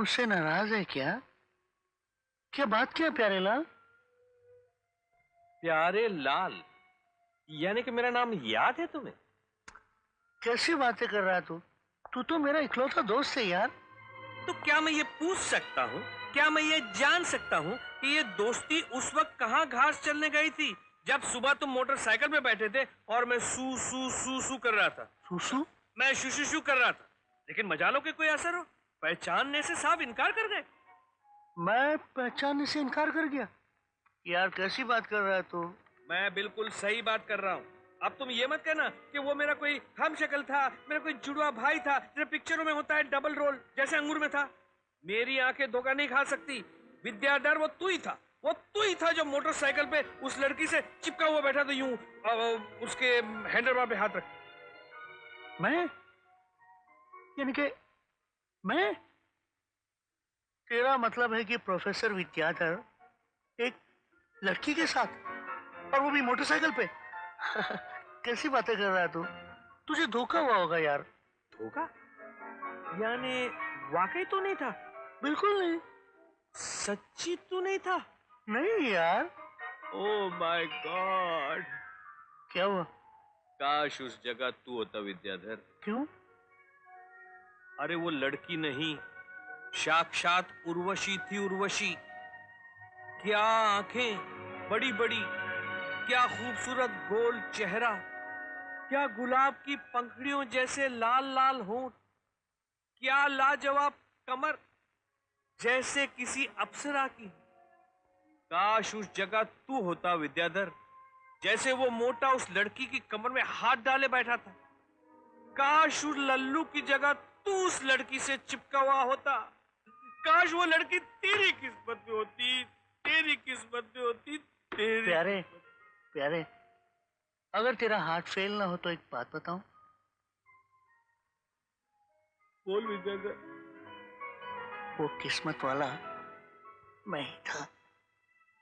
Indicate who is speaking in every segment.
Speaker 1: मुझसे नाराज है क्या? क्या बात क्या प्यारे लाल?
Speaker 2: प्यारे लाल यानी कि मेरा नाम याद है तुम्हें?
Speaker 1: कैसी बातें कर रहा तू? तू तो मेरा इकलौता दोस्त है यार।
Speaker 2: तो क्या मैं ये पूछ सकता हूँ, क्या मैं ये जान सकता हूँ कि ये दोस्ती उस वक्त कहाँ घास चलने गई थी जब सुबह तुम मोटरसाइकिल पे बैठे थे और मैं सू सू सू सू कर रहा था?
Speaker 1: सुसु?
Speaker 2: मैं शू शू शू कर रहा था, लेकिन मजालों के कोई असर हो, पहचानने से साफ इनकार कर गए।
Speaker 1: मैं पहचानने से इनकार कर गया? यार कैसी बात कर रहा है तू?
Speaker 2: मैं बिल्कुल सही बात कर रहा हूँ। अब तुम ये मत कहना कि वो मेरा कोई हम शक्ल था, मेरा कोई जुड़वा भाई था जैसे पिक्चरों में होता है डबल रोल, जैसे अंगूर में था। मेरी आंखें धोखा नहीं खा सकती। विद्याधर वो तू ही था, वो तू ही था जो मोटरसाइकिल पे उस लड़की से चिपका हुआ बैठा था यूं, उसके हैंडलबार पे हाथ रख।
Speaker 1: मैं? यानी कि मैं? तेरा मतलब है कि प्रोफेसर विद्याधर एक लड़की के साथ, और वो भी मोटरसाइकिल पे? कैसी बातें कर रहा है तू? तुझे धोखा हुआ होगा यार।
Speaker 2: धोखा? यानी वाकई तो नहीं था?
Speaker 1: बिल्कुल नहीं।
Speaker 2: सच्ची तू नहीं था?
Speaker 1: नहीं यार।
Speaker 2: Oh my God!
Speaker 1: क्या हुआ?
Speaker 2: काश उस जगह तू होता विद्याधर।
Speaker 1: क्यों?
Speaker 2: अरे वो लड़की नहीं, साक्षात उर्वशी थी, उर्वशी। क्या आंखें बड़ी बड़ी, क्या खूबसूरत गोल चेहरा, क्या गुलाब की पंखड़ियों जैसे लाल लाल होंठ, क्या लाजवाब कमर जैसे किसी अप्सरा की। काश उस जगह तू होता विद्याधर, जैसे वो मोटा उस लड़की की कमर में हाथ डाले बैठा था। काश उस लल्लू की जगह तू उस लड़की से चिपका हुआ होता। काश वो लड़की तेरी किस्मत में होती, तेरी किस्मत में होती, तेरी।
Speaker 1: प्यारे प्यारे, अगर तेरा हार्ट फेल ना हो तो एक बात बताऊं?
Speaker 2: बोल विद्याधर।
Speaker 1: वो किस्मत वाला मैं ही था।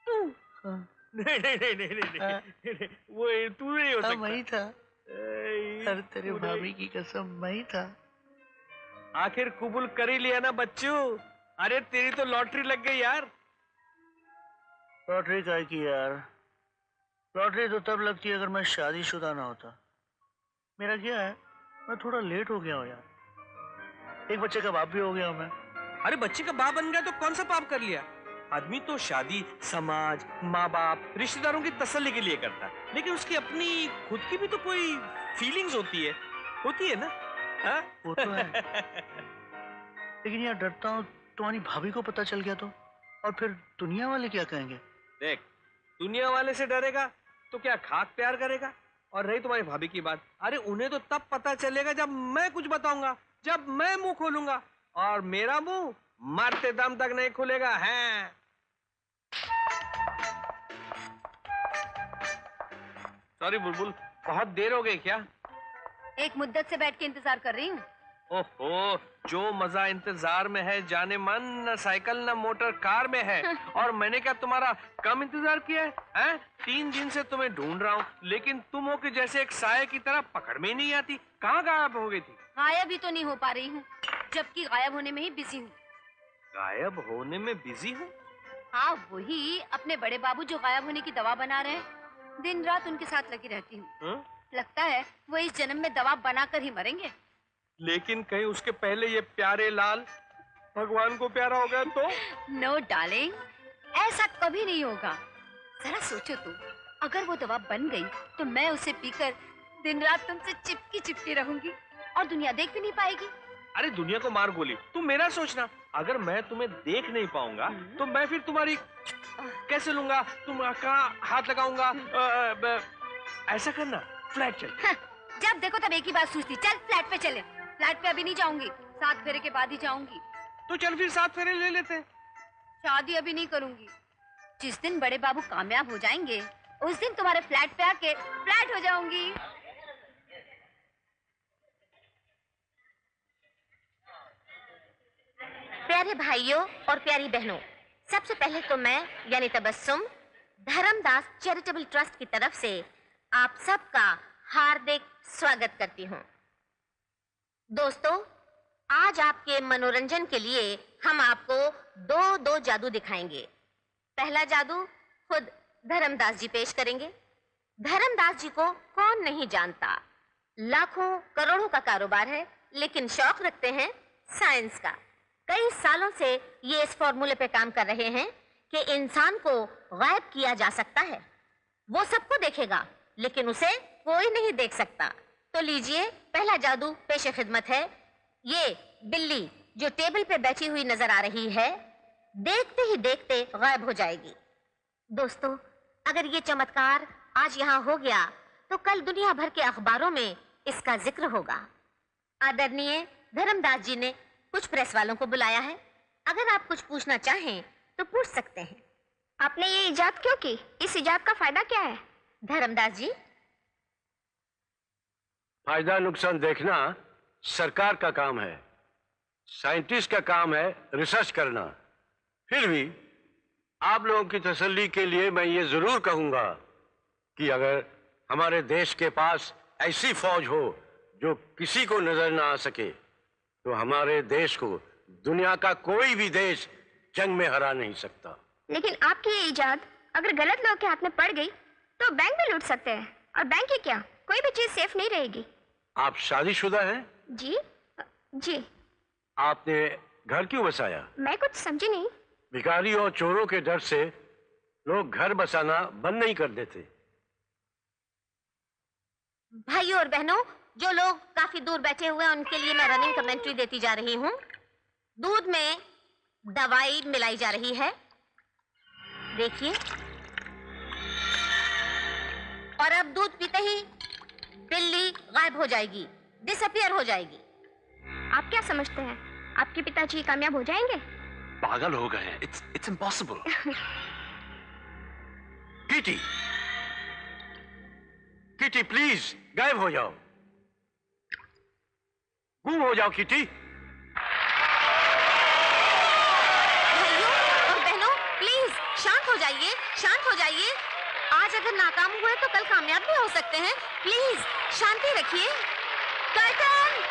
Speaker 2: तू?
Speaker 1: हाँ।
Speaker 2: नहीं नहीं नहीं नहीं नहीं,
Speaker 1: हाँ।
Speaker 2: नहीं, नहीं, वो तू नहीं हो
Speaker 1: हाँ,
Speaker 2: सकता।
Speaker 1: मैं ही था।
Speaker 2: ऐ,
Speaker 1: अरे तेरे
Speaker 2: तू
Speaker 1: भाभी
Speaker 2: नहीं।
Speaker 1: की कसम, मैं ही था।
Speaker 2: आखिर कबूल कर ही लिया ना बच्चू। अरे तेरी तो लॉटरी लग गई यार।
Speaker 1: लॉटरी काय की यार? लॉटरी तो तब लगती है अगर मैं शादीशुदा ना होता। मेरा क्या है, मैं थोड़ा लेट हो गया हूँ यार। एक बच्चे का बाप भी हो गया हूँ मैं।
Speaker 2: अरे बच्चे का बाप बन गया तो कौन सा पाप कर लिया? आदमी तो शादी समाज, माँ बाप, रिश्तेदारों की तसल्ली के लिए करता है, लेकिन उसकी अपनी खुद की भी तो कोई फीलिंग्स होती है ना? हाँ?
Speaker 1: वो तो है। लेकिन यार डरता हूँ तुम्हारी भाभी को पता चल गया तो, और फिर दुनिया वाले क्या कहेंगे?
Speaker 2: देख, दुनिया वाले से डरेगा तो क्या खाक प्यार करेगा? और रही तुम्हारी भाभी की बात, अरे उन्हें तो तब पता चलेगा जब मैं कुछ बताऊंगा, जब मैं मुंह खोलूंगा, और मेरा मुंह मरते दम तक नहीं खुलेगा। है सॉरी बुलबुल, बहुत देर हो गई क्या?
Speaker 3: एक मुद्दत से बैठ के इंतजार कर रही हूँ।
Speaker 2: ओहो, जो मजा इंतजार में है जाने मन, न साइकिल न मोटर कार में है। और मैंने क्या तुम्हारा कम इंतजार किया है, हैं? 3 दिन से तुम्हें ढूंढ रहा हूँ, लेकिन तुम हो कि जैसे एक साये की तरह पकड़ में ही नहीं आती। कहाँ गायब हो गई थी?
Speaker 3: गायब ही तो नहीं हो पा रही हूँ, जबकि गायब होने में ही बिजी हूँ।
Speaker 2: गायब होने में बिजी हूँ?
Speaker 3: हाँ, वही अपने बड़े बाबू जो गायब होने की दवा बना रहे हैं। दिन रात उनके साथ लगी रहती हूँ। लगता है वो इस जन्म में दवा बनाकर ही मरेंगे।
Speaker 2: लेकिन कहीं उसके पहले ये प्यारे लाल भगवान को प्यारा हो गया तो?
Speaker 3: नो डार्लिंग, ऐसा कभी नहीं होगा। जरा सोचो तुम, अगर वो दवा बन गई तो मैं उसे पीकर दिन रात तुमसे चिपकी चिपकी रहूंगी और दुनिया देख भी नहीं पाएगी।
Speaker 2: अरे दुनिया को मार गोली, तुम मेरा सोचना। अगर मैं तुम्हें देख नहीं पाऊंगा तो मैं फिर तुम्हारी कैसे लूंगा? तुम कहाँ हाथ लगाऊंगा? ऐसा करना, फ्लैट चल।
Speaker 3: हाँ, जब देखो तब एक ही बात सोचती, चल फ्लैट पे चले। फ्लैट पे अभी नहीं जाऊंगी, 7 फेरे के बाद ही जाऊंगी।
Speaker 2: तो चल फिर 7 फेरे ले लेते हैं।
Speaker 3: शादी अभी नहीं करूंगी। जिस दिन बड़े बाबू कामयाब हो जाएंगे उस दिन तुम्हारे फ्लैट पे आके फ्लैट हो जाऊंगी।
Speaker 4: प्यारे भाइयों और प्यारी बहनों, सबसे पहले तो मैं यानी तबस्सुम धर्मदास चैरिटेबल ट्रस्ट की तरफ से आप सबका हार्दिक स्वागत करती हूं। दोस्तों, आज आपके मनोरंजन के लिए हम आपको दो दो जादू दिखाएंगे। पहला जादू खुद धर्मदास जी पेश करेंगे। धर्मदास जी को कौन नहीं जानता, लाखों करोड़ों का कारोबार है, लेकिन शौक रखते हैं साइंस का। कई सालों से ये इस फॉर्मूले पे काम कर रहे हैं कि इंसान को गायब किया जा सकता है। वो सबको देखेगा लेकिन उसे कोई नहीं देख सकता। तो लीजिए, पहला जादू पेश खिदमत है। ये बिल्ली जो टेबल पे बैठी हुई नजर आ रही है, देखते ही देखते गायब हो जाएगी। दोस्तों, अगर ये चमत्कार आज यहाँ हो गया तो कल दुनिया भर के अखबारों में इसका जिक्र होगा। आदरणीय धर्मदास जी ने कुछ प्रेस वालों को बुलाया है। अगर आप कुछ पूछना चाहें तो पूछ सकते हैं।
Speaker 5: आपने ये इजाद क्यों की? इस इजाद का फायदा क्या है?
Speaker 4: धर्मदास जी,
Speaker 6: फायदा नुकसान देखना सरकार का काम है, साइंटिस्ट का काम है रिसर्च करना। फिर भी आप लोगों की तसल्ली के लिए मैं ये जरूर कहूंगा कि अगर हमारे देश के पास ऐसी फौज हो जो किसी को नजर ना आ सके, तो हमारे देश को दुनिया का कोई भी देश जंग में हरा नहीं सकता।
Speaker 5: लेकिन आपकी ये इजाद अगर गलत लोग के हाथ में पड़ गई तो बैंक भी लूट सकते हैं, और बैंक ही क्या, कोई भी चीज सेफ नहीं रहेगी।
Speaker 6: आप शादीशुदा हैं?
Speaker 5: जी जी।
Speaker 6: आपने घर क्यों बसाया?
Speaker 5: मैं कुछ समझी नहीं।
Speaker 6: भिखारी और चोरों के डर से लोग घर बसाना बंद नहीं कर देते।
Speaker 4: भाइयों और बहनों, जो लोग काफी दूर बैठे हुए हैं उनके लिए मैं रनिंग कमेंट्री देती जा रही हूँ। दूध में दवाई मिलाई जा रही है, देखिए। और अब दूध पीते ही बिल्ली गायब हो जाएगी, डिसअपियर हो जाएगी।
Speaker 5: आप क्या समझते हैं, आपके पिताजी कामयाब हो जाएंगे?
Speaker 6: पागल हो गए हैं। It's impossible. Kitty, kitty please गायब हो जाओ, गुम हो जाओ किटी।
Speaker 4: भाइयों और बहनों, प्लीज शांत हो जाइए, शांत हो जाइए। आज अगर नाकाम हुए तो कल कामयाब भी हो सकते हैं। प्लीज शांति रखिए। कर्टन!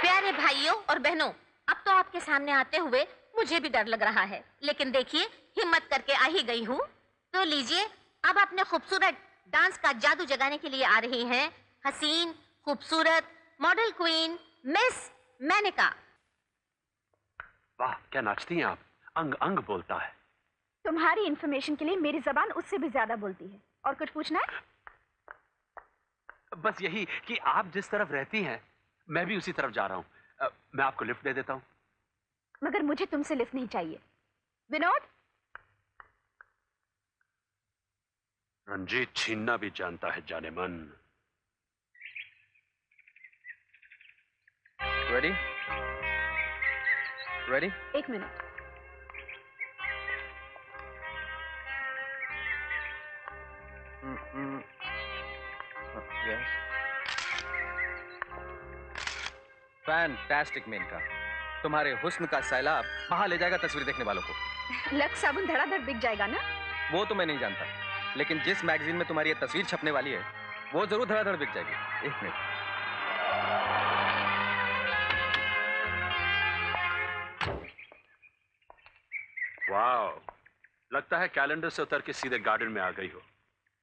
Speaker 4: प्यारे भाइयों और बहनों, अब तो आपके सामने आते हुए मुझे भी डर लग रहा है, लेकिन देखिए, हिम्मत करके आ ही गई हूँ। तो लीजिए, अब अपने खूबसूरत डांस का जादू जगाने के लिए आ रही हैं हसीन, खूबसूरत मॉडल क्वीन मिस मेनका।
Speaker 6: वाह, क्या नाचती हैं आप, अंग अंग बोलता है।
Speaker 5: तुम्हारी इंफॉर्मेशन के लिए मेरी जबान उससे भी ज्यादा बोलती है। और कुछ पूछना है?
Speaker 7: बस यही कि आप जिस तरफ रहती हैं मैं भी उसी तरफ जा रहा हूं। मैं आपको लिफ्ट दे देता हूं।
Speaker 5: मगर मुझे तुमसे लिफ्ट नहीं चाहिए। विनोद,
Speaker 6: रंजीत छीनना भी जानता है जाने मन।
Speaker 2: रेडी? रेडी?
Speaker 5: एक मिनट।
Speaker 2: फैंटास्टिक मेनका, तुम्हारे हुस्न का सैलाब वहां ले जाएगा तस्वीर देखने वालों को।
Speaker 5: लक्स साबुन धड़ाधड़ बिक जाएगा ना?
Speaker 2: वो तो मैं नहीं जानता, लेकिन जिस मैगजीन में तुम्हारी ये तस्वीर छपने वाली है वो जरूर धड़ाधड़ बिक जाएगी। एक मिनट।
Speaker 6: वाह, लगता है कैलेंडर से उतर के सीधे गार्डन में आ गई हो।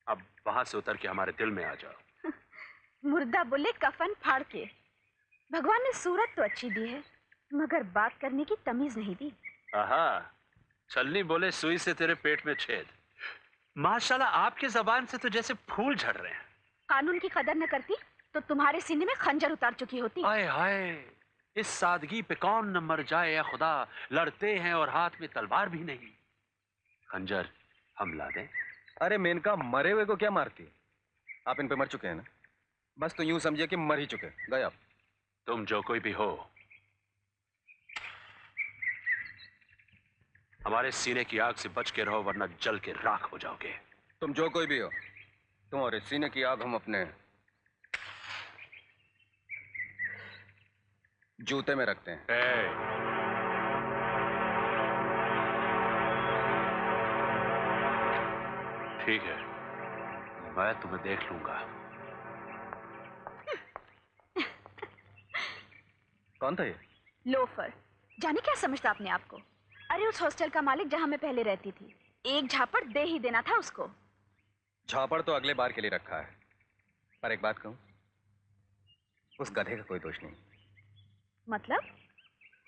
Speaker 6: अब वहां से उतर के हमारे दिल में आ जाओ।
Speaker 5: मुर्दा बोले कफन फाड़ के। भगवान ने सूरत तो अच्छी दी है, मगर बात करने की तमीज नहीं दी।
Speaker 6: आहा, छलनी बोले सुई से तेरे पेट में छेद।
Speaker 7: माशाल्लाह, आपकी जबान से तो जैसे फूल झड़ रहे हैं।
Speaker 5: कानून की कदर न करती तो तुम्हारे सीने में खंजर उतार चुकी होती।
Speaker 7: हाय हाय, इस सादगी पे कौन न मर जाए या खुदा। लड़ते हैं और हाथ में तलवार भी नहीं।
Speaker 6: खंजर हम ला दें?
Speaker 2: अरे मेनका, मरे हुए को क्या मारती? आप इन पे मर चुके हैं ना, बस तो यूं समझिए कि मर ही चुके। गए आप।
Speaker 6: तुम जो कोई भी हो, हमारे सीने की आग से बच के रहो, वरना जल के राख हो जाओगे।
Speaker 2: तुम जो कोई भी हो, तुम्हारे सीने की आग हम अपने जूते में रखते हैं।
Speaker 6: ठीक है, मैं तुम्हें देख लूंगा।
Speaker 8: कौन था ये?
Speaker 5: लोफर। जाने क्या समझता अपने आप को? अरे उस हॉस्टल का मालिक जहां मैं पहले रहती थी, एक झापड़ दे ही देना था उसको।
Speaker 8: झापड़ तो अगले बार के लिए रखा है, पर एक बात कहूं, उस गधे का कोई दोष नहीं।
Speaker 5: मतलब?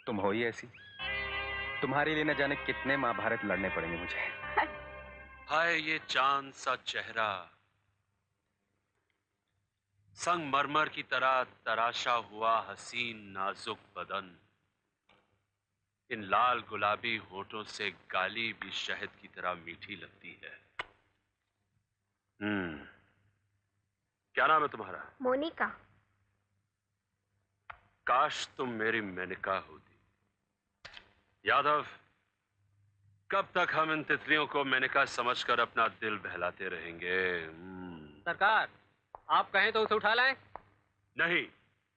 Speaker 8: तुम हो ही ऐसी। तुम्हारे लिए न जाने कितने महाभारत लड़ने पड़ेंगे मुझे।
Speaker 7: हाय ये चांद सा चेहरा, संगमरमर की तरह तराशा हुआ हसीन नाजुक बदन, इन लाल गुलाबी होठों से गाली भी शहद की तरह मीठी लगती है। क्या नाम है तुम्हारा?
Speaker 4: मोनिका।
Speaker 7: काश तुम मेरी मेनका होती। यादव, कब तक हम इन तितलियों को मेनका समझकर अपना दिल बहलाते रहेंगे?
Speaker 9: सरकार, आप कहें तो उसे उठा लाएं?
Speaker 7: नहीं,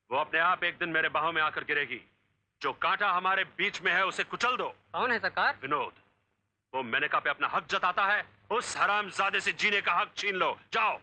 Speaker 7: वो अपने आप एक दिन मेरे बाहों में आकर गिरेगी। जो कांटा हमारे बीच में है उसे कुचल दो।
Speaker 9: कौन है सरकार?
Speaker 7: विनोद, वो मेनका पे अपना हक जताता है, उस हरामजादे से जीने का हक छीन लो। जाओ।